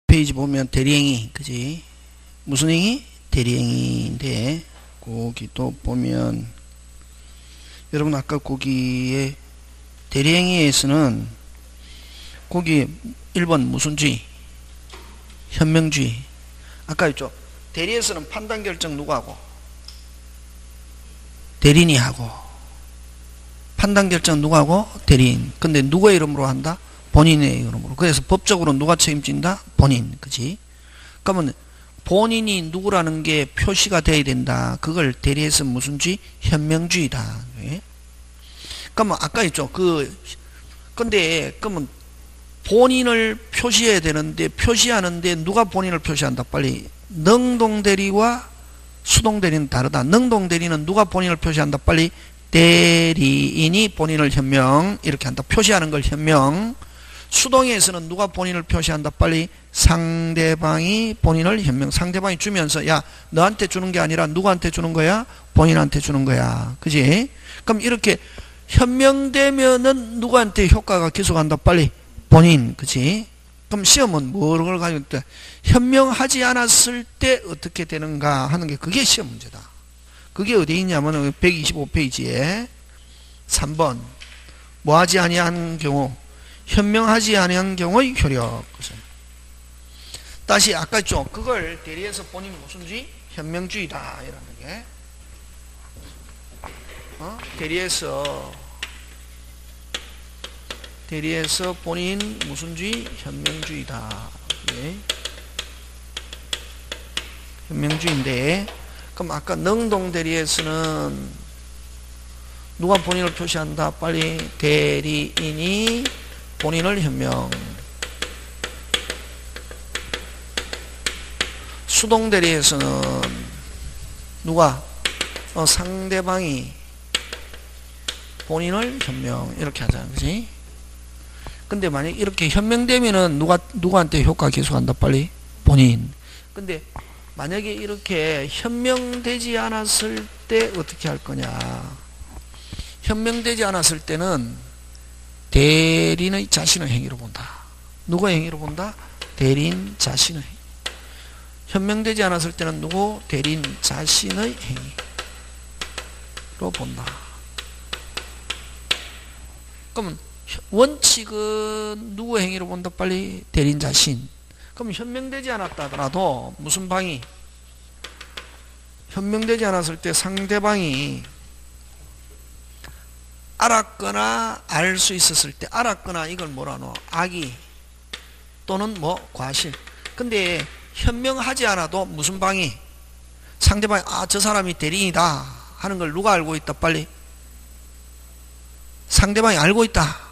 페이지 보면 대리행위, 그지? 무슨 행위? 대리행위인데, 거기 또 보면, 여러분 아까 거기에 대리행위에서는 거기 1번 무슨 주의? 현명주의. 아까 했죠. 대리에서는 판단 결정 누가 하고? 대리인이 하고. 판단 결정 누가 하고? 대리인. 근데 누구의 이름으로 한다? 본인의 이름으로. 그래서 법적으로 누가 책임진다? 본인. 그치? 그러면 본인이 누구라는 게 표시가 돼야 된다. 그걸 대리해서 무슨 주의? 현명주의다. 네? 그러면 아까 했죠. 근데 그러면 본인을 표시해야 되는데 표시하는데 누가 본인을 표시한다? 빨리. 능동대리와 수동대리는 다르다. 능동대리는 누가 본인을 표시한다? 빨리. 대리인이 본인을 현명 이렇게 한다. 표시하는 걸 현명. 수동에서는 누가 본인을 표시한다? 빨리. 상대방이 본인을 현명. 상대방이 주면서 야 너한테 주는 게 아니라 누구한테 주는 거야? 본인한테 주는 거야. 그지? 그럼 이렇게 현명되면은 누구한테 효과가 기속한다? 빨리. 본인. 그치? 그럼 시험은 뭐를 가지고 있다? 현명하지 않았을 때 어떻게 되는가 하는 게 그게 시험 문제다. 그게 어디 있냐면 125페이지에 3번 뭐하지 아니한 경우 현명하지 아니한 경우의 효력. 다시 아까 있죠. 그걸 대리해서 본인 무슨 주의? 현명주의다 이라는 게 대리해서 본인 무슨 주의? 현명주의다. 예. 현명주의인데 그럼 아까 능동대리에서는 누가 본인을 표시한다? 빨리. 대리인이 본인을 현명. 수동대리에서는 누가? 상대방이 본인을 현명 이렇게 하잖아. 그지? 근데 만약 이렇게 현명되면은 누구한테 효과 계속한다? 빨리. 본인. 근데 만약에 이렇게 현명되지 않았을 때 어떻게 할 거냐? 현명되지 않았을 때는 대리인의 자신의 행위로 본다. 누구의 행위로 본다? 대리인 자신의 행위. 현명되지 않았을 때는 누구? 대리인 자신의 행위로 본다. 그러면 원칙은 누구의 행위로 본다? 빨리. 대리인 자신. 그럼 현명되지 않았다 하더라도 무슨 방이? 현명되지 않았을 때 상대방이 알았거나 알 수 있었을 때 알았거나 이걸 뭐라 노? 악의 또는 뭐 과실. 근데 현명하지 않아도 무슨 방이? 상대방이 저 사람이 대리인이다 하는 걸 누가 알고 있다? 빨리. 상대방이 알고 있다.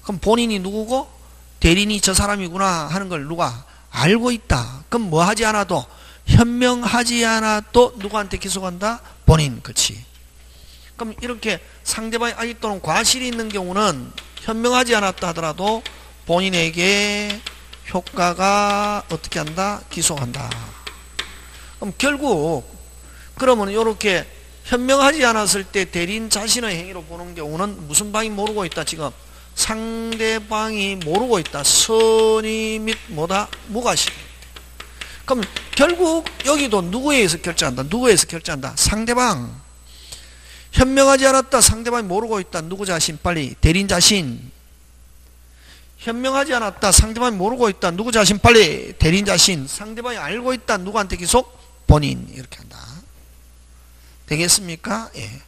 그럼 본인이 누구고? 대리인이 저 사람이구나 하는 걸 누가 알고 있다. 그럼 뭐 하지 않아도 현명하지 않아도 누구한테 기속한다? 본인. 그치? 그럼 이렇게 상대방의 악의 또는 과실이 있는 경우는 현명하지 않았다 하더라도 본인에게 효과가 어떻게 한다? 기속한다. 그럼 결국 그러면 이렇게 현명하지 않았을 때 대리인 자신의 행위로 보는 경우는 무슨 방이 모르고 있다? 지금 상대방이 모르고 있다. 선의 및 뭐다? 무과실. 그럼 결국 여기도 누구에 의해서 결정한다? 누구에 의해서 결정한다? 상대방. 현명하지 않았다. 상대방이 모르고 있다. 누구 자신? 빨리. 대리인 자신. 현명하지 않았다. 상대방이 모르고 있다. 누구 자신? 빨리. 대리인 자신. 상대방이 알고 있다. 누구한테 기속? 본인. 이렇게 한다. 되겠습니까? 예.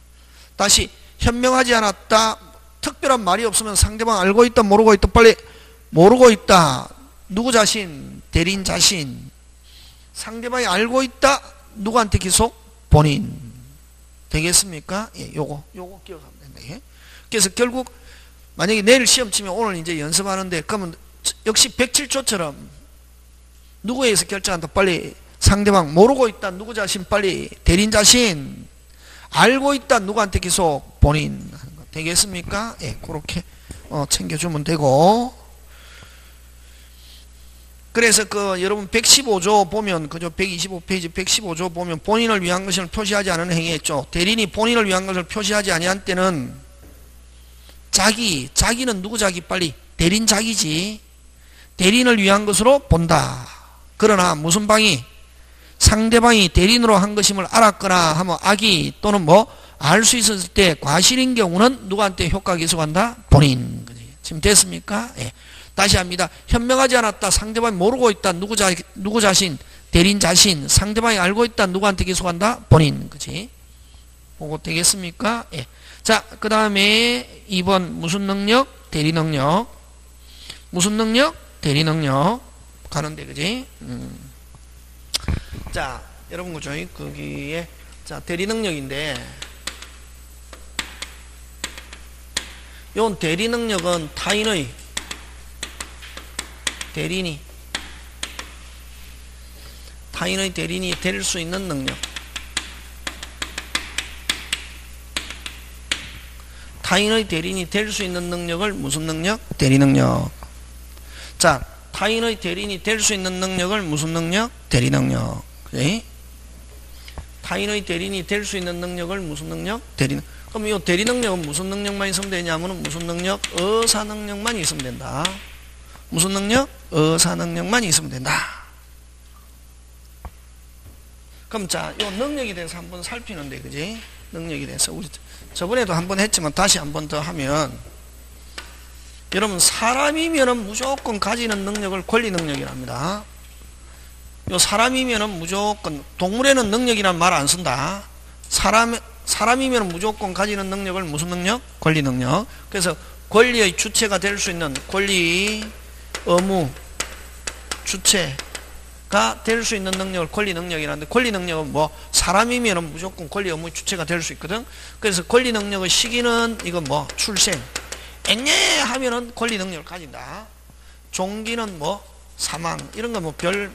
다시 현명하지 않았다. 특별한 말이 없으면 상대방 알고 있다. 모르고 있다. 빨리. 모르고 있다. 누구 자신? 대리인 자신. 상대방이 알고 있다. 누구한테 기속? 본인. 되겠습니까? 예, 요거 기억하면 된다. 예? 그래서 결국 만약에 내일 시험 치면 오늘 이제 연습하는데 그러면 역시 107조처럼 누구에 의해서 결정한다? 빨리. 상대방 모르고 있다. 누구 자신? 빨리. 대리인 자신. 알고 있다. 누구한테 기속? 본인. 하는 거. 되겠습니까? 예, 그렇게 챙겨주면 되고. 그래서 여러분 115조 보면 그죠? 125페이지 115조 보면 본인을 위한 것을 표시하지 않은 행위했죠. 대리인이 본인을 위한 것을 표시하지 아니한 때는 자기는 누구 자기? 빨리. 대리인 자기지. 대리인을 위한 것으로 본다. 그러나 무슨 방이? 상대방이 대리인으로 한 것임을 알았거나 하면 악의 또는 뭐 알 수 있었을 때 과실인 경우는 누구한테 효과 기소한다? 본인. 지금 됐습니까? 예. 다시 합니다. 현명하지 않았다. 상대방이 모르고 있다. 누구 자신? 대리인 자신. 상대방이 알고 있다. 누구한테 기소한다? 본인. 그지? 보고 되겠습니까? 예. 자, 그 다음에 2번 무슨 능력? 대리 능력. 무슨 능력? 대리 능력. 가는데, 그지? 자, 여러분, 그죠? 거기에, 자, 대리 능력인데, 요 대리 능력은 타인의 대리인이 될 수 있는 능력. 타인의 대리인이 될 수 있는 능력을 무슨 능력? 대리 능력. 자, 타인의 대리인이 될 수 있는 능력을 무슨 능력? 대리 능력. 그래? 타인의 대리인이 될 수 있는 능력을 무슨 능력? 대리 능력. 그럼 이 대리 능력은 무슨 능력만 있으면 되냐면 무슨 능력? 의사 능력만 있으면 된다. 무슨 능력? 의사 능력만 있으면 된다. 그럼 자, 이 능력에 대해서 한번 살피는데, 그지? 능력에 대해서 우리 저번에도 한번 했지만 다시 한번 더 하면, 여러분 사람이면은 무조건 가지는 능력을 권리 능력이랍니다. 요 사람이면은 무조건, 동물에는 능력이란 말 안 쓴다. 사람이면 무조건 가지는 능력을 무슨 능력? 권리 능력. 그래서 권리의 주체가 될 수 있는 권리, 의무, 주체가 될 수 있는 능력을 권리 능력이라는데, 권리 능력은 뭐 사람이면 무조건 권리, 의무, 주체가 될 수 있거든. 그래서 권리 능력의 시기는 이건 뭐 출생, 앵예 하면은 권리 능력을 가진다. 종기는 뭐 사망, 이런 거 뭐 별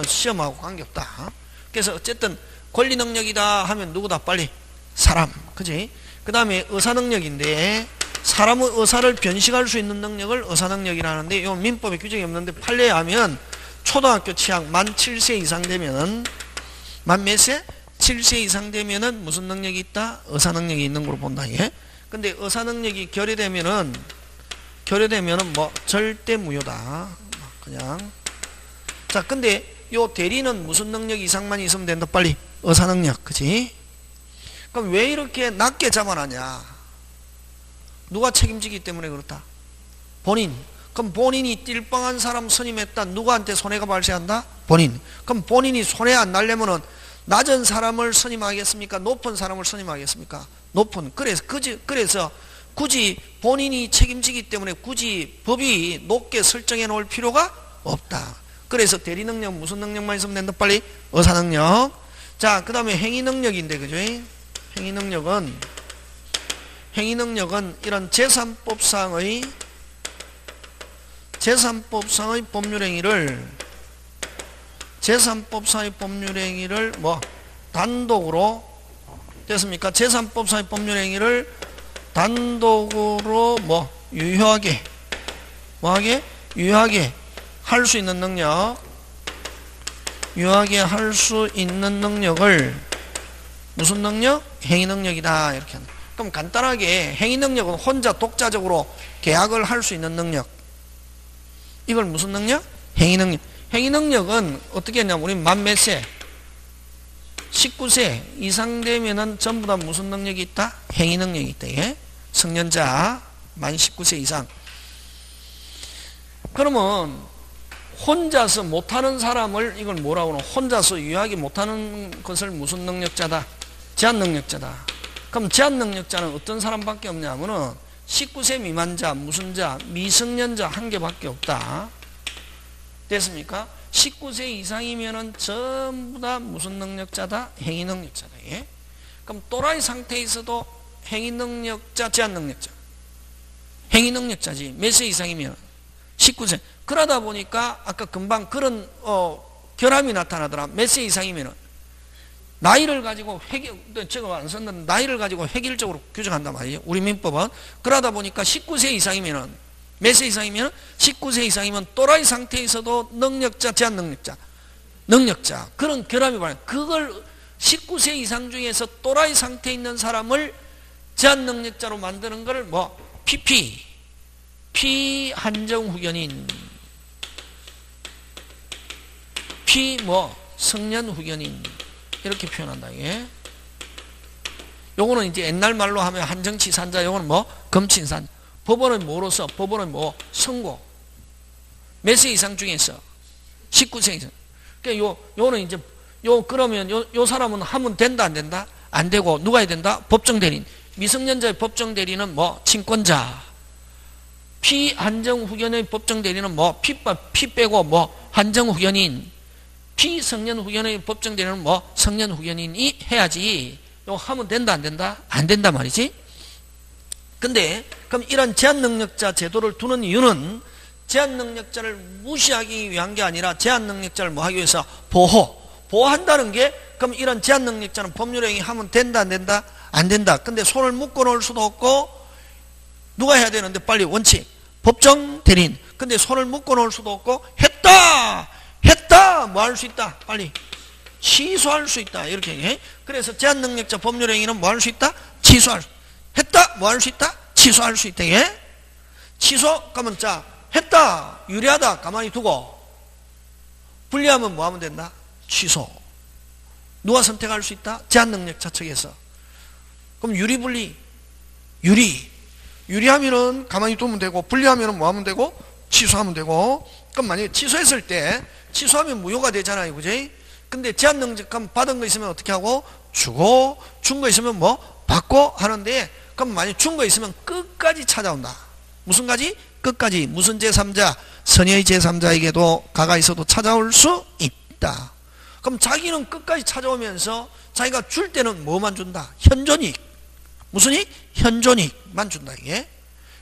시험하고 관계없다. 그래서 어쨌든 권리 능력이다 하면 누구다? 빨리 사람. 그지? 그 다음에 의사 능력인데, 사람의 의사를 변식할 수 있는 능력을 의사 능력이라는데, 요 민법에 규정이 없는데 판례에 하면 초등학교 취학 만 7세 이상 되면은, 만 몇 세? 7세 이상 되면은 무슨 능력이 있다? 의사 능력이 있는 걸로 본다. 예? 근데 의사 능력이 결여되면은 뭐 절대 무효다. 그냥. 자, 근데 요 대리는 무슨 능력 이상만 있으면 된다? 빨리 의사 능력. 그지? 그럼 왜 이렇게 낮게 잡아놨냐? 누가 책임지기 때문에 그렇다? 본인. 그럼 본인이 띨빵한 사람 선임했다. 누구한테 손해가 발생한다? 본인. 그럼 본인이 손해 안 나려면은 낮은 사람을 선임하겠습니까? 높은 사람을 선임하겠습니까? 높은. 그래서 굳이 본인이 책임지기 때문에 굳이 법이 높게 설정해 놓을 필요가 없다. 그래서 대리 능력 무슨 능력만 있으면 된다? 빨리 의사 능력. 자, 그 다음에 행위 능력인데, 그죠? 행위 능력은 이런 재산법상의 법률행위를 뭐 단독으로 됐습니까? 재산법상의 법률행위를 단독으로 뭐 유효하게 할 수 있는 능력, 유효하게 할 수 있는 능력을 무슨 능력? 행위 능력이다. 이렇게 한다. 그럼 간단하게 행위 능력은 혼자 독자적으로 계약을 할 수 있는 능력. 이걸 무슨 능력? 행위 능력. 행위 능력은 어떻게 했냐면 우리 만 몇 세? 19세 이상 되면은 전부 다 무슨 능력이 있다? 행위 능력이 있다. 예? 성년자 만 19세 이상. 그러면 혼자서 못하는 사람을 이걸 뭐라고 하노? 혼자서 유효하게 못하는 것을 무슨 능력자다? 제한 능력자다. 그럼 제한 능력자는 어떤 사람밖에 없냐면은 19세 미만자, 무슨 자, 미성년자 한 개밖에 없다. 됐습니까? 19세 이상이면은 전부 다 무슨 능력자다? 행위 능력자다. 예? 그럼 또라이 상태에서도 행위 능력자, 제한 능력자. 행위 능력자지. 몇 세 이상이면? 19세. 그러다 보니까 아까 금방 그런 결함이 나타나더라. 몇 세 이상이면은 나이를 가지고 제가 안 썼는데 나이를 가지고 획일적으로 규정한단 말이에요. 우리 민법은. 그러다 보니까 19세 이상이면은 몇 세 이상이면? 19세 이상이면 또라이 상태에서도 능력자, 제한 능력자. 그런 결함이 발생. 그걸 19세 이상 중에서 또라이 상태에 있는 사람을 제한 능력자로 만드는 걸 뭐 피한정 후견인. 성년 후견인 이렇게 표현한다. 이게 요거는 이제 옛날 말로 하면 한정치산자, 요거는 검친산. 법원은 뭐로서? 법원은 선고. 몇 세 이상 중에서 19세 이상. 그러니까 요는 이제 그러면 요 사람은 하면 된다 안 된다? 안 되고 누가 해야 된다? 법정 대리인. 미성년자의 법정 대리인은 친권자. 피한정 후견의 법정 대리인은 피 빼고 한정 후견인. 피성년 후견의 법정 대리인은 성년 후견인이 해야지. 요 하면 된다 안 된다? 안 된다 말이지. 근데 그럼 이런 제한능력자 제도를 두는 이유는 제한능력자를 무시하기 위한 게 아니라 제한능력자를 하기 위해서 보호한다는 게, 그럼 이런 제한능력자는 법률행위 하면 된다 안 된다? 안 된다. 근데 손을 묶어 놓을 수도 없고 누가 해야 되는데 빨리 원칙 법정 대리인. 근데 손을 묶어 놓을 수도 없고 했다 할 수 있다, 빨리 취소할 수 있다, 이렇게. 그래서 제한능력자 법률행위는 할 수 있다? 취소할 수. 했다 할 수 있다? 취소할 수 있다. 취소 그러면 자 했다 유리하다 가만히 두고, 불리하면 하면 된다? 취소. 누가 선택할 수 있다? 제한능력자 측에서. 그럼 유리불리. 유리하면은 가만히 두면 되고, 불리하면은 하면 되고? 취소하면 되고. 그럼 만약에 취소했을 때 취소하면 무효가 되잖아요, 그지? 근데 제한능력자 받은 거 있으면 어떻게 하고? 주고, 준 거 있으면 받고 하는데, 그럼 만약에 준 거 있으면 끝까지 찾아온다. 무슨 가지? 끝까지. 무슨 제3자? 선의의 제3자에게도 가가 있어도 찾아올 수 있다. 그럼 자기는 끝까지 찾아오면서 자기가 줄 때는 뭐만 준다? 현존이익. 무슨 이익? 현존이익만 준다, 이게.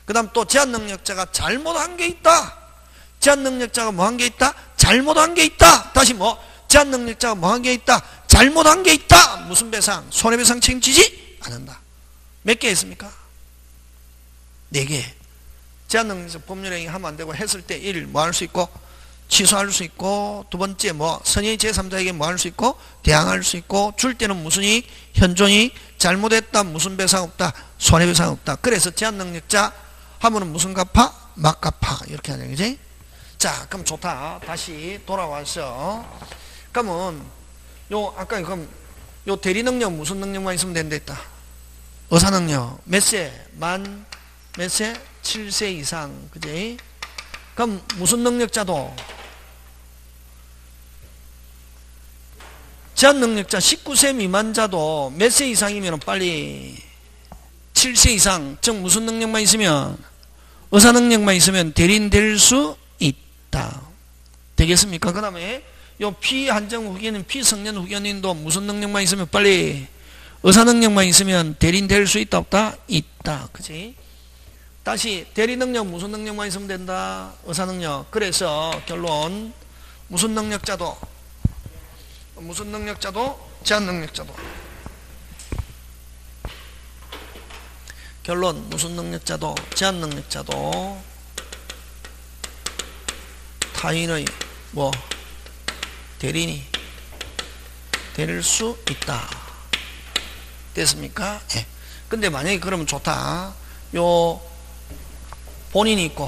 그 다음 또 제한능력자가 잘못한 게 있다. 제한능력자가 한 게 있다? 잘못한 게 있다. 다시 제한능력자가 한 게 있다? 잘못한 게 있다. 무슨 배상? 손해배상 책임지지 않는다. 몇 개 했습니까? 4개. 제한능력자 법률행위 하면 안 되고 했을 때 1. 할 수 있고? 취소할 수 있고, 두 번째 선의 제3자에게 할 수 있고, 대항할 수 있고, 줄 때는 무슨 이익? 현존이익. 잘못했다. 무슨 배상 없다? 손해배상 없다. 그래서 제한능력자 하면은 무슨 갚아? 막 갚아. 이렇게 하냐, 그지? 자, 그럼 좋다. 다시 돌아와서. 그러면 아까 그럼 대리능력 무슨 능력만 있으면 된다 했다? 의사능력. 몇 세? 몇 세? 7세 이상. 그지? 그럼 무슨 능력자도? 제한능력자 19세 미만자도 몇 세 이상이면 빨리 7세 이상, 즉 무슨 능력만 있으면? 의사능력만 있으면 대리인 될 수 있다. 되겠습니까? 그 다음에 피한정 후견인, 피성년 후견인도 무슨 능력만 있으면 빨리? 의사능력만 있으면 대리인 될 수 있다 없다? 있다. 그치? 다시 대리능력 무슨 능력만 있으면 된다? 의사능력. 그래서 결론 무슨 능력자도 제한능력자도. 결론 무슨 능력자도 제한능력자도 타인의 대리인이 될 수 있다. 됐습니까? 예. 근데 만약에 그러면 좋다. 본인이 있고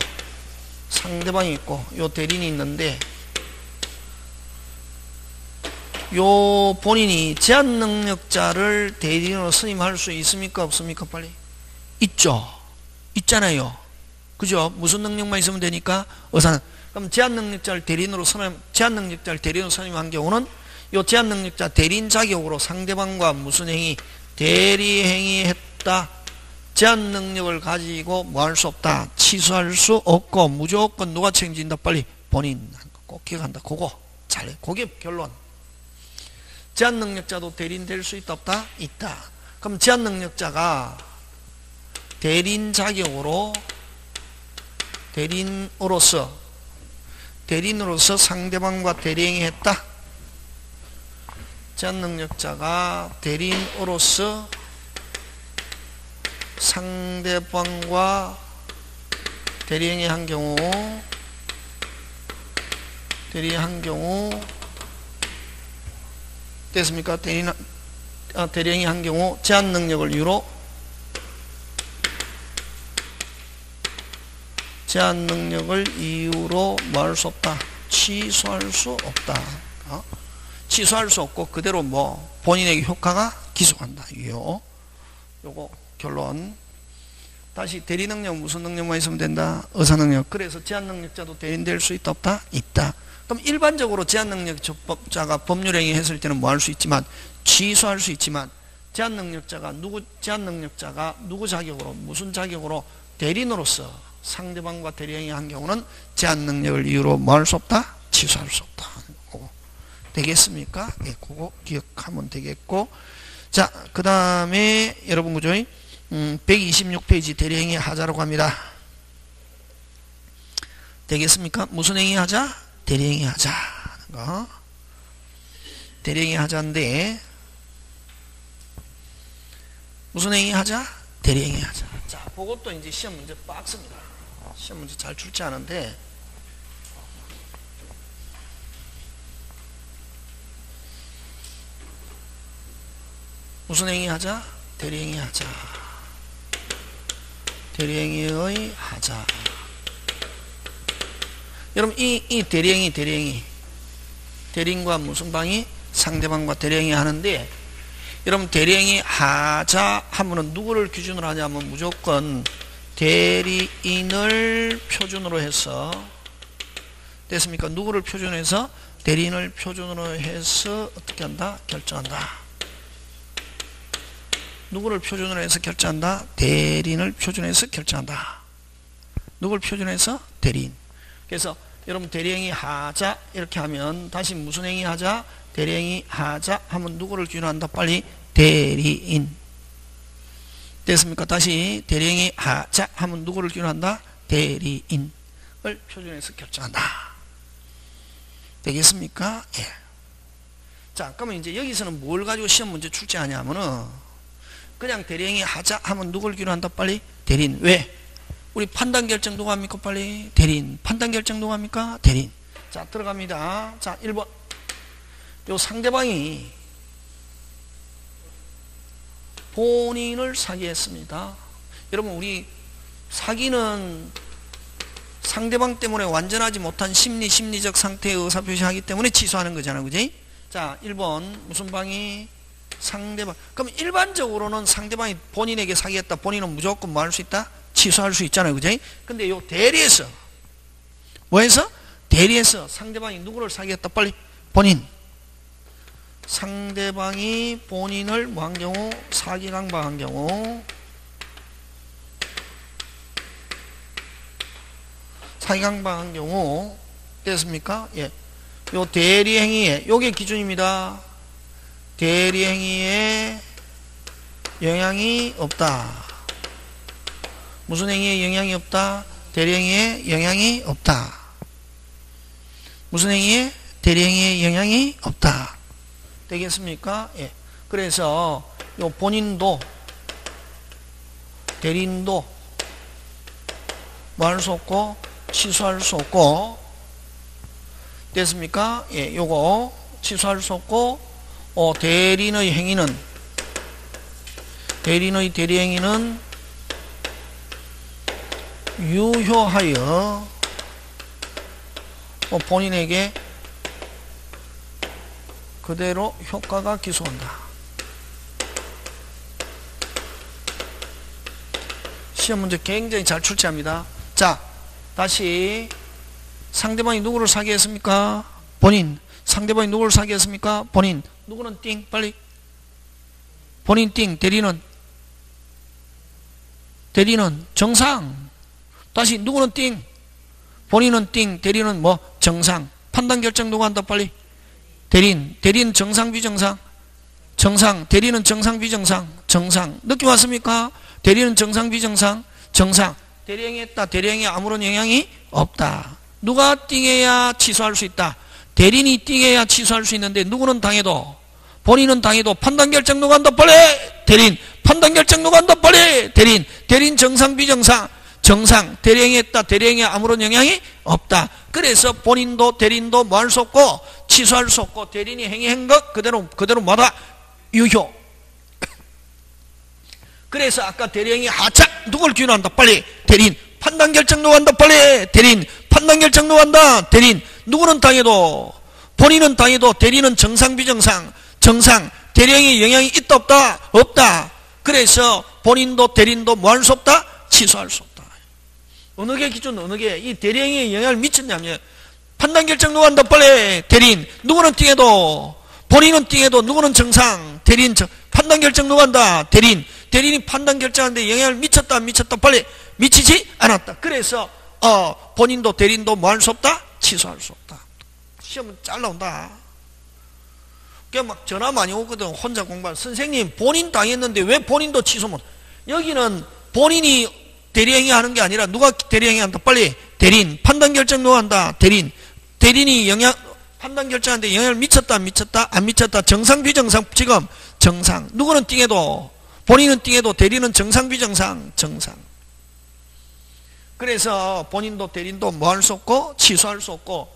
상대방이 있고 대리인이 있는데, 본인이 제한능력자를 대리인으로 선임할 수 있습니까? 없습니까? 빨리. 있잖아요. 그죠? 무슨 능력만 있으면 되니까? 그럼 제한능력자를 대리인으로 선임한 경우는 제한능력자 대리인 자격으로 상대방과 무슨 행위? 대리행위 했다. 제한능력을 가지고 할 수 없다. 취소할 수 없고, 무조건 누가 책임진다? 빨리 본인. 꼭 기억한다. 그거 잘해. 그게 결론. 제한능력자도 대리인 될 수 있다 없다? 있다. 그럼 제한능력자가 대리인 자격으로 대리인으로서 상대방과 대리행위 했다. 제한능력자가 대리인으로서 상대방과 대리행위 한 경우 됐습니까? 대리행위 한 경우 제한능력을 이유로 할 수 없다. 취소할 수 없다. 취소할 수 없고 그대로 뭐 본인에게 효과가 기속한다. 요거 결론. 다시 대리 능력 무슨 능력만 있으면 된다? 의사 능력. 그래서 제한 능력자도 대리인될 수 있다 없다? 있다. 그럼 일반적으로 제한 능력자가 법률행위 했을 때는 뭐 할 수 있지만 취소할 수 있지만 제한 능력자가 누구 자격으로 무슨 자격으로 대리인으로서 상대방과 대리행위 한 경우는 제한 능력을 이유로 뭐 할 수 없다? 취소할 수 없다. 되겠습니까? 예, 그거 기억하면 되겠고. 자, 그 다음에 여러분 그죠? 126페이지 대리행위 하자라고 합니다. 되겠습니까? 무슨 행위 하자? 대리행위 하자. 대리행위 하자인데 무슨 행위 하자? 대리행위 하자. 자, 그것도 이제 시험 문제 빡습니다. 시험 문제 잘 출제 하는데 무슨 행위 하자? 대리행위 하자. 대리행위의 하자. 여러분 이 대리행위 대리인과 무슨 방이 상대방과 대리행위 하는데 여러분 대리행위 하자 하면은 누구를 기준으로 하냐면 무조건 대리인을 표준으로 해서 됐습니까? 누구를 표준으로 해서 대리인을 표준으로 해서 어떻게 한다? 결정한다. 누구를 표준으로 해서 결정한다? 대리인을 표준해서 결정한다. 누구를 표준해서? 대리인. 그래서 여러분 대리행위 하자 이렇게 하면 다시 무슨 행위 하자? 대리행위 하자 하면 누구를 기준한다? 빨리 대리인. 됐습니까? 다시 대리행위 하자 하면 누구를 기준한다? 대리인을 표준해서 결정한다. 되겠습니까? 예. 자, 그러면 이제 여기서는 뭘 가지고 시험 문제 출제하냐면은 그냥 대리행위 하자 하면 누굴 기준한다? 빨리 대리인. 왜? 우리 판단 결정 누가 합니까? 빨리 대리인. 판단 결정 누가 합니까? 대리인. 자, 들어갑니다. 자, 1번. 요 상대방이 본인을 사기했습니다. 여러분 우리 사기는 상대방 때문에 완전하지 못한 심리적 상태의 의사표시하기 때문에 취소하는 거잖아요. 그지? 자, 1번 무슨 방이? 상대방. 그럼 일반적으로는 상대방이 본인에게 사기했다. 본인은 무조건 뭐 할 수 있다? 취소할 수 있잖아요. 그죠? 근데 요 대리에서 뭐해서? 대리에서 상대방이 누구를 사기했다? 빨리 본인. 상대방이 본인을 뭐 한 경우? 사기강박한 경우. 사기강박한 경우 됐습니까? 예. 요 대리행위에 요게 기준입니다. 대리행위에 영향이 없다. 무슨 행위에 영향이 없다? 대리행위에 영향이 없다. 무슨 행위에? 대리행위에 영향이 없다. 되겠습니까? 예. 그래서 요 본인도 대리인도 뭐 할 수 없고 취소할 수 없고 됐습니까? 예. 요거 취소할 수 없고 대리인의 행위는 대리인의 대리행위는 유효하여 본인에게 그대로 효과가 기소한다. 시험 문제 굉장히 잘 출제합니다. 자, 다시 상대방이 누구를 사기했습니까? 본인. 상대방이 누구를 사기했습니까? 본인. 누구는 띵 빨리 본인 띵. 대리는 정상. 다시 누구는 띵 본인은 띵. 대리는 뭐? 정상. 판단 결정 누가 한다? 빨리 대리인 정상 비정상? 정상. 대리는 정상 비정상? 정상. 느낌 왔습니까? 대리는 정상 비정상? 정상. 대리행위 했다. 대리행위에 아무런 영향이 없다. 누가 띵해야 취소할 수 있다? 대리인이 띵해야 취소할 수 있는데 누구는 당해도 본인은 당해도 판단 결정 누가 한다? 빨리 대리인. 판단 결정 누가 한다? 빨리 대리인 정상 비정상? 정상. 대리행위 했다. 대리행위에 아무런 영향이 없다. 그래서 본인도 대리인도 뭐 할 수 없고 취소할 수 없고 대리인이 행위한 것 그대로 뭐다? 유효. 그래서 아까 대리행위 하자 누굴 기준한다? 빨리 대리인. 판단 결정 누가 한다? 빨리 대리인. 판단 결정 누가 한다? 대리인. 누구는 당해도 본인은 당해도 대리는 정상 비정상, 정상, 대리행위에 영향이 있다 없다? 없다. 그래서 본인도 대리인도 뭐 할 수 없다? 취소할 수 없다. 어느 게 기준, 어느 게 이 대리행위에 영향을 미쳤냐면 판단 결정 누가 한다? 빨리 대리인. 누구는 띵해도, 본인은 띵해도 누구는 정상, 대리인 판단 결정 누가 한다? 대리인. 대리인이 판단 결정하는데 영향을 미쳤다 안 미쳤다? 빨리 미치지 않았다. 그래서 본인도 대리인도 뭐 할 수 없다? 취소할 수 없다. 시험은 잘 나온다. 그냥 막 전화 많이 오거든. 혼자 공부하는 선생님 본인 당했는데 왜 본인도 취소 못? 여기는 본인이 대리행위 하는 게 아니라 누가 대리행위 한다? 빨리 대리인. 판단 결정 누가 한다? 대리인. 대리인이 판단 결정하는데 영향을 미쳤다 안 미쳤다? 안 미쳤다. 정상 비정상? 지금 정상. 누구는 띵해도, 본인은 띵해도 대리인은 정상 비정상? 정상. 그래서 본인도 대리인도 뭐 할 수 없고 취소할 수 없고,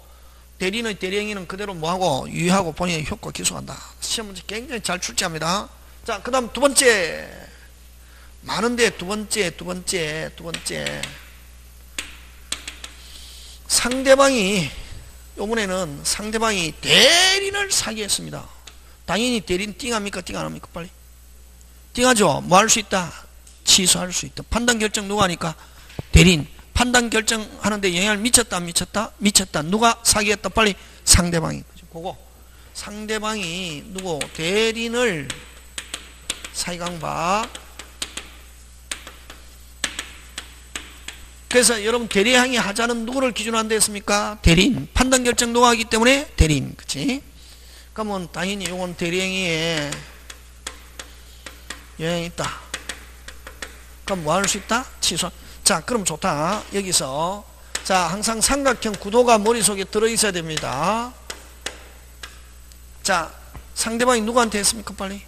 대리인의 대리행위는 그대로 뭐하고 유의하고 본인의 효과 기소한다. 시험 문제 굉장히 잘 출제합니다. 자, 그 다음 두 번째. 많은데 두 번째. 상대방이, 요번에는 상대방이 대리인을 사기했습니다. 당연히 대리인 띵합니까? 띵 안합니까? 빨리 띵하죠. 뭐 할 수 있다? 취소할 수 있다. 판단 결정 누가 하니까? 대리인. 판단 결정하는데 영향을 미쳤다 안 미쳤다? 미쳤다. 누가 사기했다? 빨리 상대방이. 그거 상대방이 누구? 대리인을 사기한 바. 그래서 여러분 대리행위 하자는 누구를 기준으로 한다 했습니까? 대리인. 판단 결정 누가 하기 때문에 대리인. 그치? 그러면 당연히 이건 대리행위에 영향이 있다. 그럼 뭐 할 수 있다? 취소. 자, 그럼 좋다. 여기서 자, 항상 삼각형 구도가 머릿속에 들어있어야 됩니다. 자, 상대방이 누구한테 했습니까? 빨리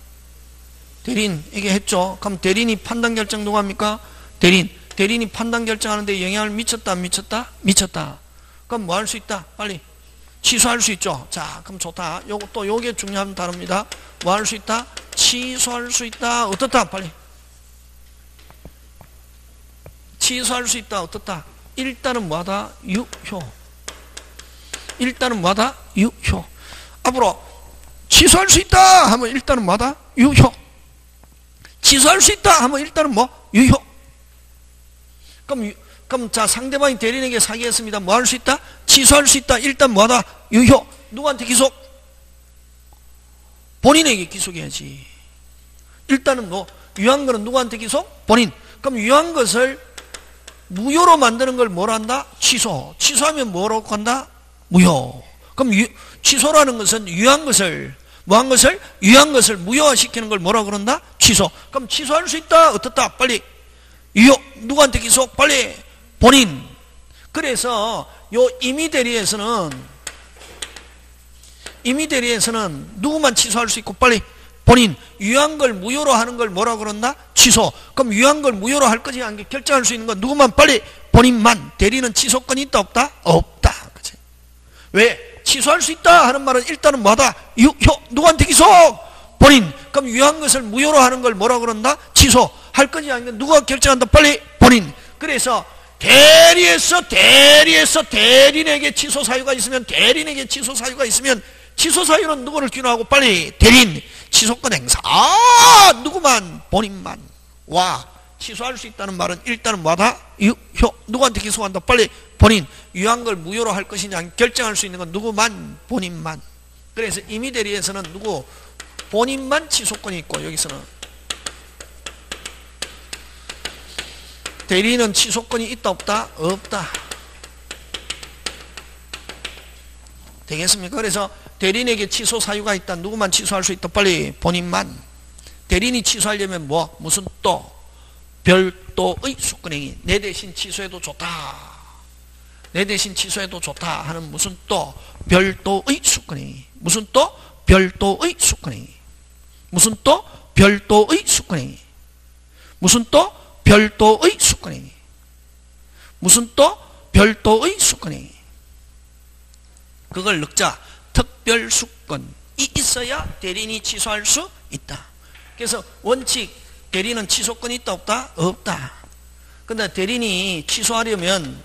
대리인에게 했죠. 그럼 대리인이 판단 결정 누가 합니까? 대리인. 대리인이 판단 결정하는데 영향을 미쳤다 안 미쳤다? 미쳤다. 그럼 뭐 할 수 있다? 빨리 취소할 수 있죠. 자, 그럼 좋다. 요것도 요게 중요한 단어입니다. 뭐 할 수 있다? 취소할 수 있다. 어떻다? 빨리 취소할 수 있다. 어떻다? 일단은 뭐하다? 유효. 일단은 뭐하다? 유효. 앞으로 취소할 수 있다 하면 일단은 뭐하다? 유효. 취소할 수 있다 하면 일단은 뭐? 유효. 그럼 자, 상대방이 대리인에게 사기했습니다. 뭐 할 수 있다? 취소할 수 있다. 일단 뭐하다? 유효. 누구한테 기속? 본인에게 기속해야지. 일단은 뭐 유효한 거는 누구한테 기속? 본인. 그럼 유효한 것을 무효로 만드는 걸 뭐라 한다? 취소. 취소하면 뭐라고 한다? 무효. 그럼 취소라는 것은 유효한 것을, 뭐한 것을? 유효한 것을 무효화시키는 걸 뭐라고 그런다? 취소. 그럼 취소할 수 있다. 어떻다? 빨리 유효. 누구한테 기속? 빨리 본인. 그래서 요 임의대리에서는 누구만 취소할 수 있고 빨리 본인. 유효한 걸 무효로 하는 걸 뭐라고 그런다? 취소. 그럼 유효한 걸 무효로 할 거지 안 결정할 수 있는 건 누구만? 빨리 본인만. 대리는 취소권이 있다 없다? 없다. 그치? 왜? 취소할 수 있다 하는 말은 일단은 뭐하다? 유효. 누구한테 기속? 본인. 그럼 유효한 것을 무효로 하는 걸 뭐라고 그런다? 취소. 할 거지 안 누가 결정한다? 빨리 본인. 그래서 대리에서 대리인에게 취소 사유가 있으면, 대리인에게 취소 사유가 있으면 취소 사유는 누구를 기준하고? 빨리 대리인. 취소권 행사. 누구만? 본인만. 와. 취소할 수 있다는 말은 일단은 뭐하다? 유효. 누구한테 기소한다? 빨리 본인. 유효한 걸 무효로 할 것이냐 결정할 수 있는 건 누구만? 본인만. 그래서 임의대리에서는 누구? 본인만 취소권이 있고, 여기서는 대리인은 취소권이 있다 없다? 없다. 되겠습니까? 그래서 대리인에게 취소 사유가 있다. 누구만 취소할 수 있다? 빨리 본인만. 대리인이 취소하려면 뭐? 무슨 또? 별도의 수권행위. 내 대신 취소해도 좋다. 내 대신 취소해도 좋다 하는 무슨 또? 별도의 수권행위. 무슨 또? 별도의 수권행위. 무슨 또? 별도의 수권행위. 무슨 또? 별도의 수권행위. 무슨 또? 별도의 수권행위. 그걸 넣자. 특별수권이 있어야 대리인이 취소할 수 있다. 그래서 원칙, 대리인은 취소권이 있다 없다? 없다. 근데 대리인이 취소하려면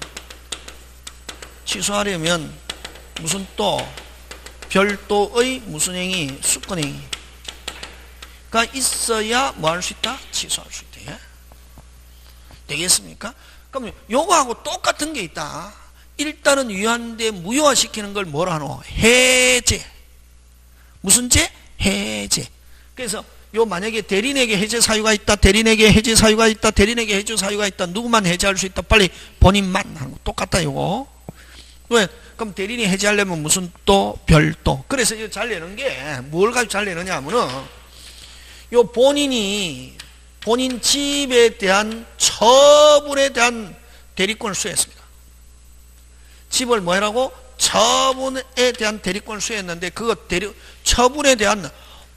무슨 또? 별도의 무슨 행위? 수권행위가 있어야 뭐 할 수 있다? 취소할 수 있다. 예? 되겠습니까? 그럼 요거하고 똑같은 게 있다. 일단은 유한데 무효화시키는 걸 뭐라 하노? 해제. 무슨 제? 해제. 그래서 요 만약에 대리인에게 해제 사유가 있다. 대리인에게 해제 사유가 있다. 대리인에게 해제 사유가 있다. 누구만 해제할 수 있다. 빨리 본인만 하는 거 똑같다 요거. 왜? 그럼 대리인이 해제하려면 무슨 또 별도. 그래서 이거 잘 내는 게 뭘 가지고 잘 내느냐 하면은 요 본인이 본인 집에 대한 처분에 대한 대리권을 수여했습니다. 집을 뭐 해라고? 처분에 대한 대리권을 수여했는데 그거 처분에 대한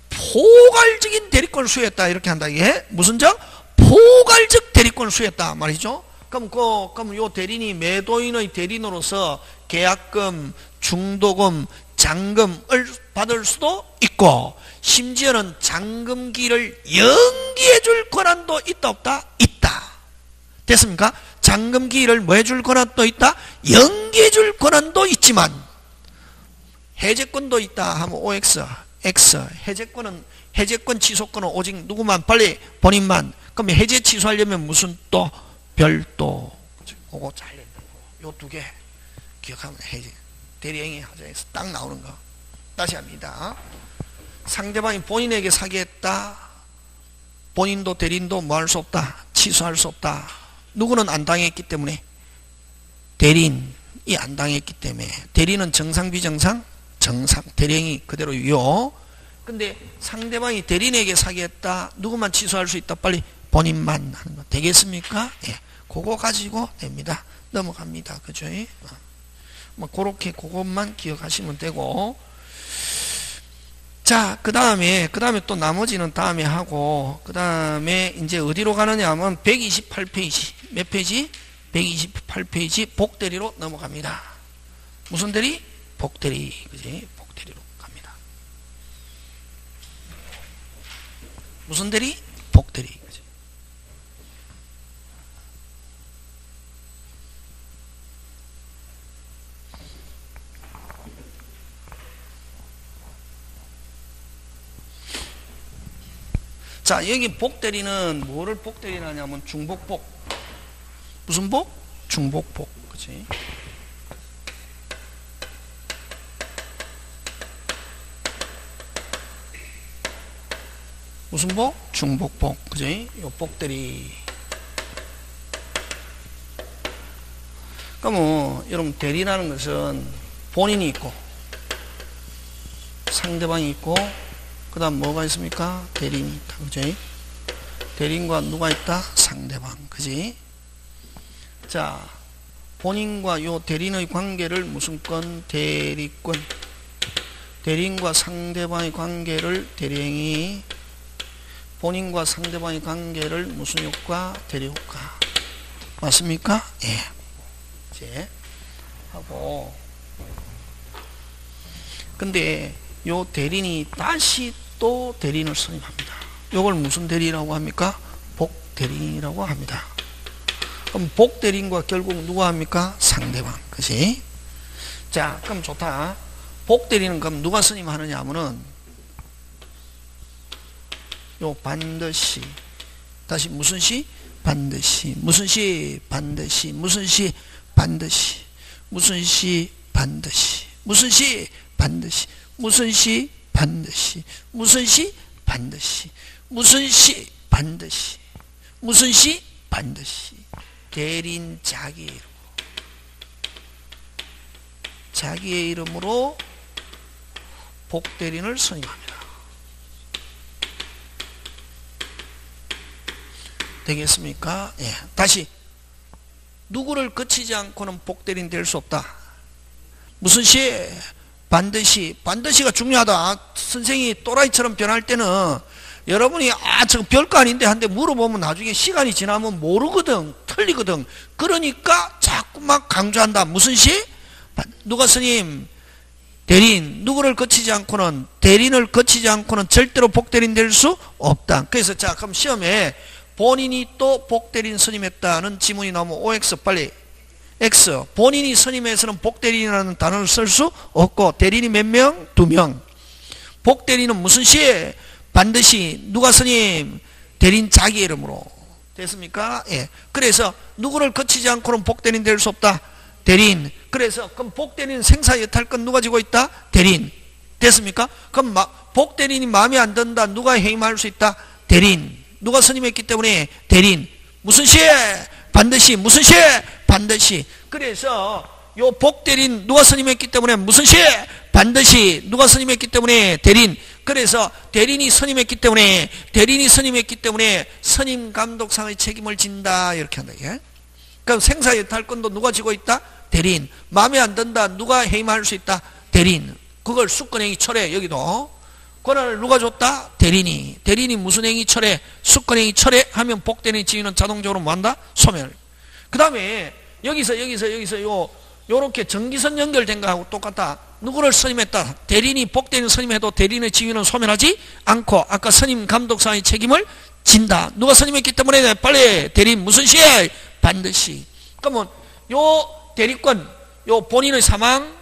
포괄적인 대리권을 수여했다 이렇게 한다. 이게 무슨 적? 포괄적 대리권을 수여했다 말이죠. 그럼 요 대리인이 매도인의 대리인으로서 계약금, 중도금, 잔금을 받을 수도 있고 심지어는 잔금기를 연기해 줄 권한도 있다 없다? 있다. 됐습니까? 잔금기를 뭐 해줄 권한도 있다? 연기해 줄 권한도 있지만 해제권도 있다 하면 OX, X. 해제권 취소권은 오직 누구만? 빨리 본인만. 그럼 해제 취소하려면 무슨 또? 별도. 그거 잘 낸다고. 요 두 개 기억하면 해제. 대리행위 하자에서 딱 나오는 거. 다시 합니다. 상대방이 본인에게 사기했다. 본인도 대리인도 뭐 할 수 없다. 취소할 수 없다. 누구는 안 당했기 때문에? 대리인이 안 당했기 때문에. 대리인은 정상 비정상? 정상. 대리행위 그대로 유효. 근데 상대방이 대리인에게 사기했다. 누구만 취소할 수 있다. 빨리 본인만 하는 거. 되겠습니까? 예. 그거 가지고 됩니다. 넘어갑니다. 그죠? 뭐 그렇게 그것만 기억하시면 되고. 자, 그 다음에 또 나머지는 다음에 하고, 그 다음에 이제 어디로 가느냐 하면 128페이지. 몇 페이지? 128페이지 복대리로 넘어갑니다. 무슨 대리? 복대리. 그지? 복대리로 갑니다. 무슨 대리? 복대리. 그지? 자, 여기 복대리는 뭐를 복대리하냐면 중복복. 무슨 복? 중복복. 그치? 무슨 복? 중복복. 그치? 요 복대리. 그러면 여러분 대리라는 것은 본인이 있고 상대방이 있고 그 다음 뭐가 있습니까? 대리인이 있다. 그지? 대리인과 누가 있다? 상대방. 그지? 자, 본인과 요 대리인의 관계를 무슨 건? 대리권. 대리인과 상대방의 관계를 대리행위. 본인과 상대방의 관계를 무슨 효과? 대리효과. 맞습니까? 예. 이제 하고. 근데 요 대리인이 다시 또 대리인을 선임합니다. 요걸 무슨 대리라고 합니까? 복대리인이라고 합니다. 그럼 복대리인과 결국 누가 합니까? 상대방. 그치? 자, 그럼 좋다. 복대리인은 그럼 누가 선임하느냐 하면은 요 반드시. 다시 무슨 시? 반드시. 무슨 시? 반드시. 무슨 시? 반드시. 무슨 시? 반드시. 무슨 시? 반드시. 무슨 시? 반드시. 무슨 시? 반드시. 무슨 시? 반드시. 무슨 시? 반드시. 대리인 자기의 이름. 자기의 이름으로 복대리인을 선임합니다. 되겠습니까? 예. 다시. 누구를 거치지 않고는 복대리인 될 수 없다. 무슨 시? 반드시. 반드시가 중요하다. 선생이 또라이처럼 변할 때는 여러분이 저거 별거 아닌데 한데 물어보면 나중에 시간이 지나면 모르거든. 틀리거든. 그러니까 자꾸만 강조한다. 무슨 시? 누가 스님? 대리인. 누구를 거치지 않고는, 대리인을 거치지 않고는 절대로 복대리인 될 수 없다. 그래서 자, 그럼 시험에 본인이 또 복대리인 선임했다는 지문이 나오면 OX 빨리 X. 본인이 선임해서는 복대리인이라는 단어를 쓸 수 없고, 대리인이 몇 명? 2명. 복대리인은 무슨 시에? 반드시 누가 선임? 대리인 자기 이름으로. 됐습니까? 예. 그래서 누구를 거치지 않고는 복대리인 될 수 없다. 대리인. 그래서 그럼 복대리인 생사 여탈권 누가 지고 있다? 대리인. 됐습니까? 그럼 복대리인이 마음에 안 든다. 누가 해임할 수 있다? 대리인. 누가 선임했기 때문에 대리인. 무슨 시에? 반드시. 무슨 시에? 반드시. 그래서 요 복대리인 누가 선임했기 때문에 무슨 시에? 반드시. 누가 선임했기 때문에 대리인. 그래서 대리인이 선임했기 때문에 선임 감독상의 책임을 진다. 이렇게 한다. 예? 그럼 생사여탈권도 누가 지고 있다? 대리인. 마음에 안 든다. 누가 해임할 수 있다? 대리인. 그걸 수권행위 철회. 여기도 권한을 누가 줬다? 대리인이. 대리인이 무슨 행위 철회? 수권행위 철회 하면 복대리인 지위는 자동적으로 뭐한다? 소멸. 그 다음에 여기서 요렇게 전기선 연결된 거하고 똑같다. 누구를 선임했다? 대리인이 복대리인 선임해도 대리인의 지위는 소멸하지 않고 아까 선임 감독상의 책임을 진다. 누가 선임했기 때문에 빨리 대리인 무슨 시에? 반드시. 그러면 요 대리권, 요 본인의 사망,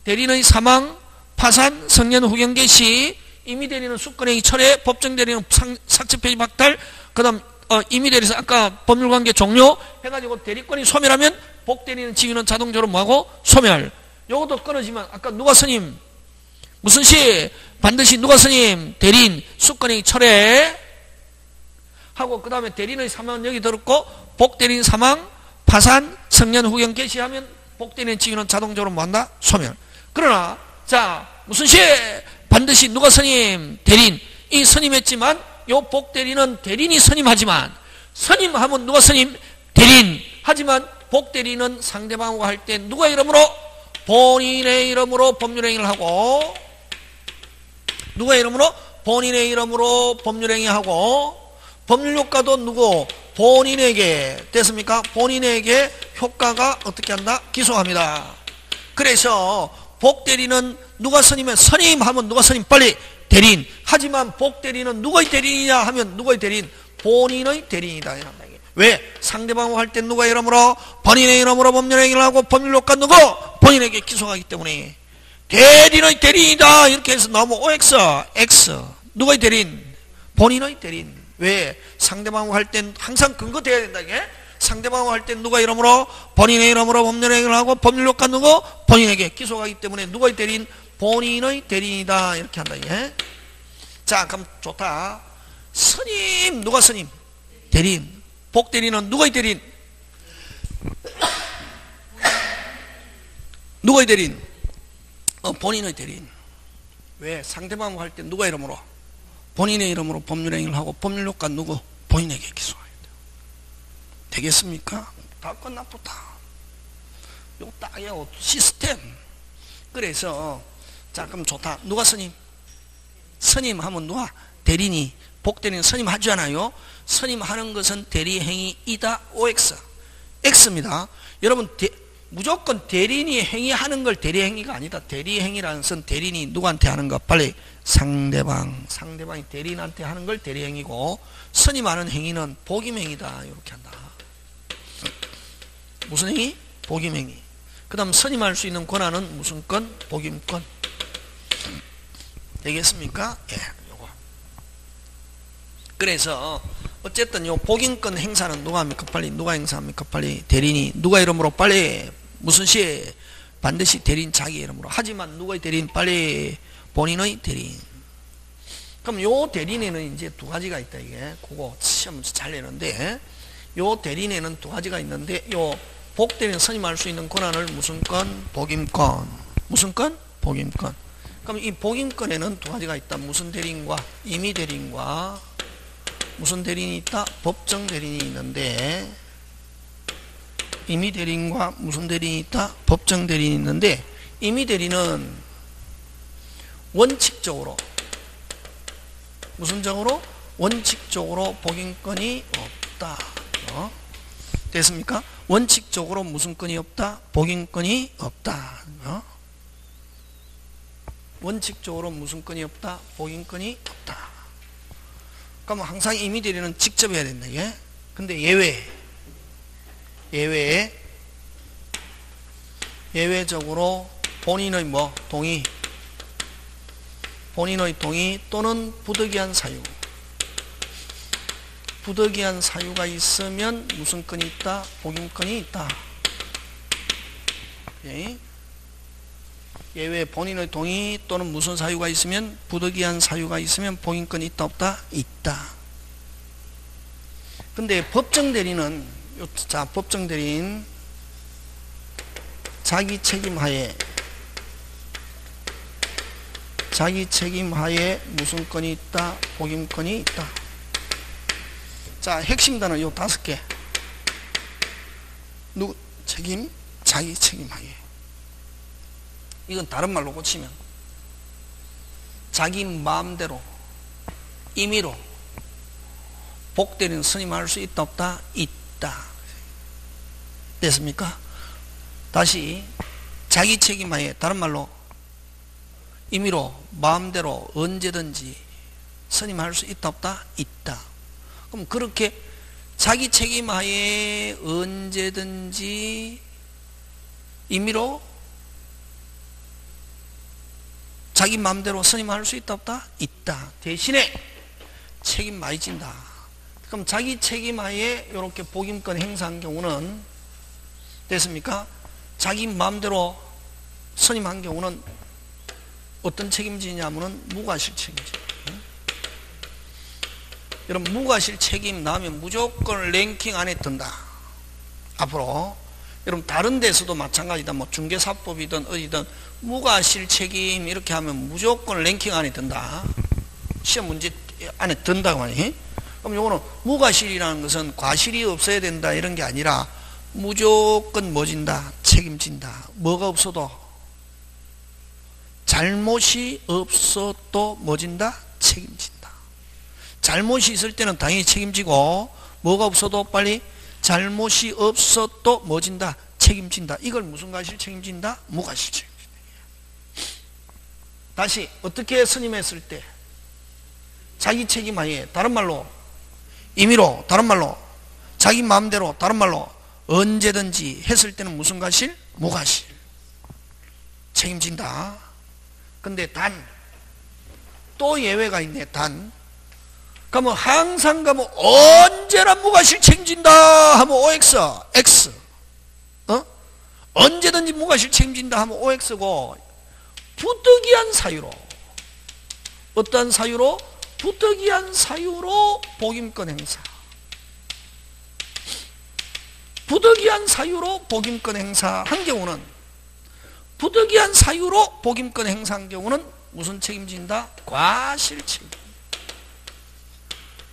대리인의 사망, 파산, 성년 후견 개시, 임의 대리인은 수권행위 철회, 법정 대리인은 삭제 폐지 박탈, 그 다음 임의 대리에서 아까 법률관계 종료 해가지고 대리권이 소멸하면 복대리인 지위는 자동적으로 뭐하고? 소멸. 요것도 끊어지면 아까 누가 선임? 무슨 시? 반드시 누가 선임? 대리인 수권행위 철회 하고 그 다음에 대리인의 사망은 여기 들었고 복대리인 사망, 파산, 성년 후견 개시하면 복대리인 지위는 자동적으로 뭐한다? 소멸. 그러나 자 무슨 시? 반드시 누가 선임? 대리인. 이 선임했지만 요 복대리인은 대리인이 선임하지만 선임하면 누가 선임? 대리인. 하지만 복대리인은 상대방과 할 때 누가 이름으로? 본인의 이름으로 법률행위를 하고 누가 이름으로? 본인의 이름으로 법률행위하고 법률효과도 누구? 본인에게. 됐습니까? 본인에게 효과가 어떻게 한다? 기소합니다. 그래서 복대리인은 누가 선임해? 선임하면 누가 선임? 빨리 대리인. 하지만 복대리인은 누구의 대리인이냐 하면 누구의 대리인? 본인의 대리인이다. 왜? 상대방과 할 때 누가 이름으로? 본인의 이름으로 법률행위를 하고 법률효과 누구? 본인에게 기소하기 때문에 대리인의 대리인이다. 이렇게 해서 나오면 OX, X. 누구의 대리인? 본인의 대리인. 왜? 상대방과 할 땐 항상 근거돼야 된다. 이게? 상대방과 할 땐 누가 이름으로? 본인의 이름으로 법률행위를 하고 법률효과 누구? 본인에게 기소하기 때문에 누구의 대리인? 본인의 대리인이다. 이렇게 한다. 이게? 자, 그럼 좋다. 선임, 누가 선임? 대리인. 복대리인은 누구의 대리인? 누구의 대리인? 본인의 대리인. 왜? 상대방과 할 때 누가 이름으로? 본인의 이름으로 법률행위를 하고 법률효과 누구? 본인에게 기소해야 돼요. 되겠습니까? 다 끝났다. 요 딱이요 시스템. 그래서 자 그럼 좋다. 누가 선임? 선임하면 누가? 대리인이. 복대리인 선임하지 않아요? 선임하는 것은 대리행위이다. OX. X입니다. 여러분 무조건 대리인이 행위하는 걸 대리행위가 아니다. 대리행위라는 것은 대리인이 누구한테 하는 거? 빨리 상대방이 대리인한테 하는 걸 대리행위고 선임하는 행위는 복임행위다. 이렇게 한다. 무슨 행위? 복임행위. 그 다음 선임할 수 있는 권한은 무슨 권? 복임권. 되겠습니까? 예. 요거. 그래서 어쨌든 요 복임권 행사는 누가 합니까? 빨리 누가 행사합니까? 빨리 대리인이. 누가 이름으로? 빨리 무슨 시에? 반드시 대리인 자기 이름으로. 하지만 누구의 대리인? 빨리 본인의 대리인. 그럼 요 대리인에는 이제 두 가지가 있다. 이게 그거 시험에서 잘 내는데 요 대리인에는 두 가지가 있는데 요 복대리인 선임할 수 있는 권한을 무슨 건? 복임권. 무슨 건? 복임권. 그럼 이 복임권에는 두 가지가 있다. 무슨 대리인과 임의 대리인과 무슨 대리인이 있다? 법정 대리인이 있는데 임의 대리인과 무슨 대리인이 있다? 법정 대리인이 있는데 임의 대리인은 원칙적으로 무슨 적으로? 원칙적으로 복임권이 없다. 됐습니까? 원칙적으로 무슨 권이 없다? 복임권이 없다. 원칙적으로 무슨 권이 없다? 복임권이 없다. 그럼 항상 임의 대리는 직접 해야 된다. 예? 근데 예외에 예외적으로 본인의 동의, 본인의 동의 또는 부득이한 사유, 부득이한 사유가 있으면 무슨 건이 있다? 복임권이 있다. 예? 예외 본인의 동의 또는 무슨 사유가 있으면, 부득이한 사유가 있으면 복임권이 있다 없다? 있다. 근데 법정 대리는, 자, 법정 대리인 자기 책임하에, 자기 책임하에 무슨 건이 있다? 복임권이 있다. 자, 핵심 단어 요 5개. 누구 책임? 자기 책임하에. 이건 다른 말로 고치면 자기 마음대로 임의로 복대리는 선임할 수 있다 없다? 있다. 됐습니까? 다시 자기 책임하에, 다른 말로 임의로 마음대로 언제든지 선임할 수 있다 없다? 있다. 그럼 그렇게 자기 책임하에 언제든지 임의로 자기 마음대로 선임할 수 있다 없다? 있다. 대신에 책임 많이 진다. 그럼 자기 책임하에 이렇게 복임권 행사한 경우는, 됐습니까? 자기 마음대로 선임한 경우는 어떤 책임지냐면은 무과실 책임지. 여러분, 무과실 책임 나오면 무조건 랭킹 안에 든다. 앞으로 여러분 다른 데서도 마찬가지다. 뭐 중개사법이든 어디든 무과실 책임 이렇게 하면 무조건 랭킹 안에 든다. 시험 문제 안에 든다고 하니. 그럼 요거는 무과실이라는 것은 과실이 없어야 된다 이런 게 아니라 무조건 뭐 진다? 책임진다. 뭐가 없어도, 잘못이 없어도 뭐 진다? 책임진다. 잘못이 있을 때는 당연히 책임지고, 뭐가 없어도 빨리 잘못이 없어도 뭐 진다? 책임진다. 이걸 무슨 과실 책임진다? 무과실 책임진다. 다시 어떻게 선임했을 때 자기 책임하에, 다른 말로 임의로, 다른 말로 자기 마음대로, 다른 말로 언제든지 했을 때는 무슨 과실? 무과실 책임진다. 근데 또 예외가 있네. 그러면 항상 가면 언제나 무과실 책임진다 하면 OX, X. 언제든지 무과실 책임진다 하면 OX고, 부득이한 사유로, 어떠한 사유로? 부득이한 사유로 복임권 행사. 부득이한 사유로 복임권 행사한 경우는, 부득이한 사유로 복임권 행사한 경우는 무슨 책임진다? 과실 책임.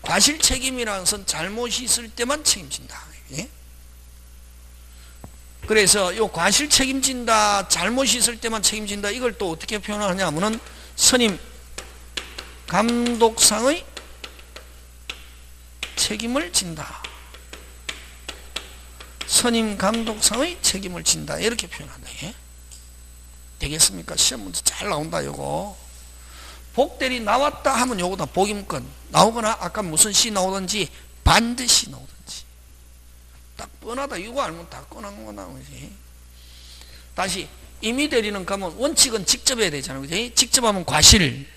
과실 책임이라는 것은 잘못이 있을 때만 책임진다. 예? 그래서 이 과실 책임진다, 잘못이 있을 때만 책임진다, 이걸 또 어떻게 표현하냐 하면은 선임 감독상의 책임을 진다. 선임 감독상의 책임을 진다. 이렇게 표현한다. 예? 되겠습니까? 시험 문제 잘 나온다. 요거 복대리 나왔다 하면 요거다. 복임권 나오거나 아까 무슨 시 나오든지 반드시 나오든지 딱 뻔하다. 이거 알면 다 뻔한 거 나오지. 다시 임의대리는 가면 원칙은 직접 해야 되잖아요. 그지? 직접 하면 과실.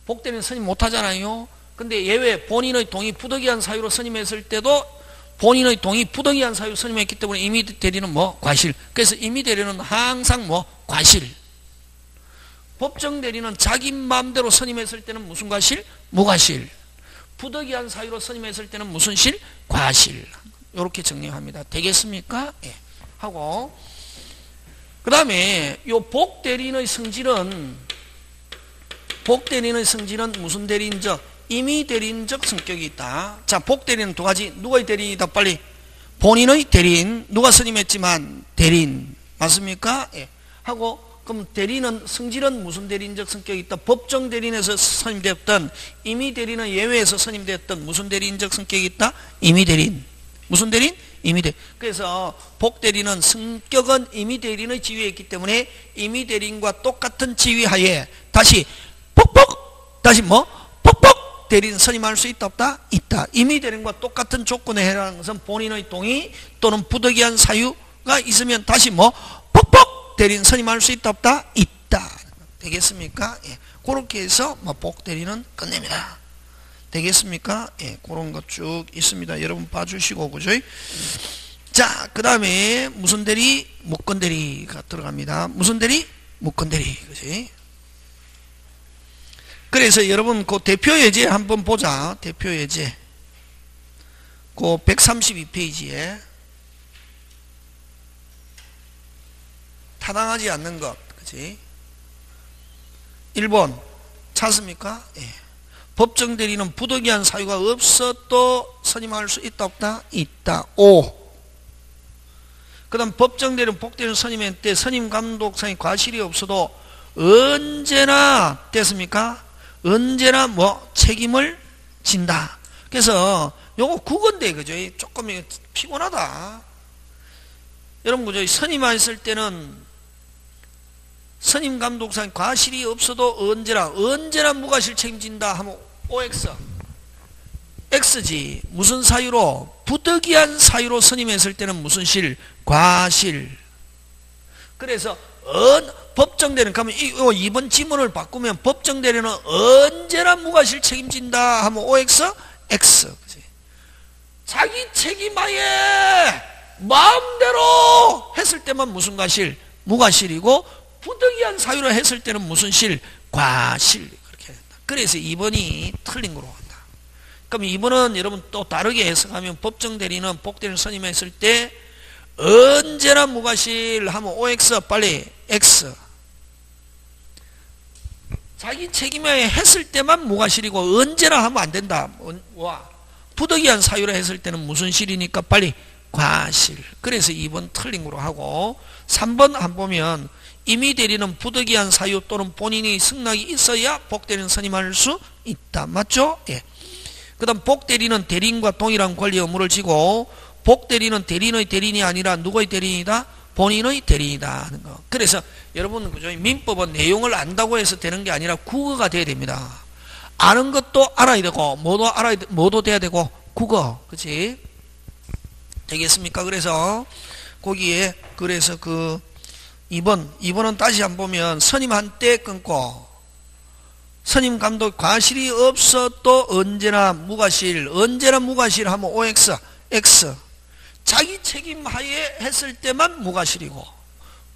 복대리는 선임 못 하잖아요. 근데 예외 본인의 동의 부득이한 사유로 선임했을 때도 본인의 동의 부득이한 사유 선임했기 때문에 임의대리는 뭐 과실. 그래서 임의대리는 항상 뭐 과실. 법정대리는 자기 마음대로 선임했을 때는 무슨 과실? 무과실. 부득이한 사유로 선임했을 때는 무슨 실? 과실. 이렇게 정리합니다. 되겠습니까? 예. 하고 그 다음에 요 복대리인의 성질은 무슨 대리인적? 임의대리인적 성격이 있다. 자, 복대리는 두 가지. 누구의 대리인이다? 빨리. 본인의 대리인. 누가 선임했지만 대리인. 맞습니까? 예. 하고 그럼 대리는 성질은 무슨 대리인적 성격이 있다? 법정 대리인에서 선임되었던, 임의대리는 예외에서 선임되었던 무슨 대리인적 성격이 있다? 임의대리인. 무슨 대리인? 임의대리인. 그래서 복대리는 성격은 임의대리인의 지위에 있기 때문에 임의대리인과 똑같은 지위하에 다시 폭폭 다시 뭐? 폭폭 대리인 선임할 수 있다 없다? 있다. 임의대리인과 똑같은 조건에 해당하는 것은 본인의 동의 또는 부득이한 사유 사유가 있으면 다시 뭐 퍽퍽 대리인 선임할 수 있다 없다? 있다. 되겠습니까? 예. 그렇게 해서 뭐 복대리는 끝냅니다. 되겠습니까? 예. 그런 것 쭉 있습니다. 여러분 봐주시고 그죠? 자, 그 다음에 무슨 대리? 무권 대리가 들어갑니다. 무슨 대리? 무권 대리. 그지? 그래서 여러분 그 대표 예제 한번 보자. 대표 예제. 그 132페이지에 타당하지 않는 것. 그지? 1번 찾습니까? 예. 법정 대리는 부득이한 사유가 없어도 선임할 수 있다 없다? 있다. 5. 그 다음 법정 대리는 복대리는 선임할 때 선임 감독상의 과실이 없어도 언제나 됐습니까? 언제나 뭐 책임을 진다. 그래서 요거 국어인데 그죠? 조금 피곤하다. 여러분 그죠? 선임했을 때는 선임 감독상 과실이 없어도 언제나 무과실 책임진다 하면 OX X지. 무슨 사유로? 부득이한 사유로 선임했을 때는 무슨 실? 과실. 그래서 법정대리는 가면 이번 지문을 바꾸면 법정대리는 언제나 무과실 책임진다 하면 OX X. 그치? 자기 책임하에 마음대로 했을 때만 무슨 과실? 무과실이고 부득이한 사유로 했을 때는 무슨 실? 과실. 그렇게 된다. 그래서 2번이 틀린 거로 간다. 그럼 2번은 여러분 또 다르게 해석하면 법정대리는 복대리를 선임했을 때 언제나 무과실 하면 OX 빨리 X. 자기 책임에 했을 때만 무과실이고 언제나 하면 안 된다. 와. 부득이한 사유로 했을 때는 무슨 실이니까 빨리 과실. 그래서 2번 틀린 거로 하고 3번 한 보면 임의 대리는 부득이한 사유 또는 본인이 승낙이 있어야 복대리는 선임할 수 있다. 맞죠? 예. 그 다음 복대리는 대리인과 동일한 권리 의무를 지고 복대리는 대리인의 대리인이 아니라 누구의 대리인이다? 본인의 대리인이다 하는 거. 그래서 여러분 그죠? 민법은 내용을 안다고 해서 되는 게 아니라 국어가 돼야 됩니다. 아는 것도 알아야 되고 뭐도 돼야 되고 국어. 그치? 되겠습니까? 그래서 거기에 그래서 그 2번은 다시 한번 보면 선임한 때 끊고 선임 감독 과실이 없어도 언제나 무과실 하면 OX X. 자기 책임 하에 했을 때만 무과실이고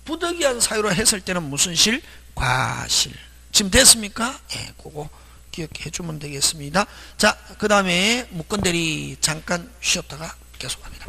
부득이한 사유로 했을 때는 무슨 실? 과실. 지금 됐습니까? 예, 그거 기억해 주면 되겠습니다. 자, 그 다음에 무권대리 잠깐 쉬었다가 계속합니다.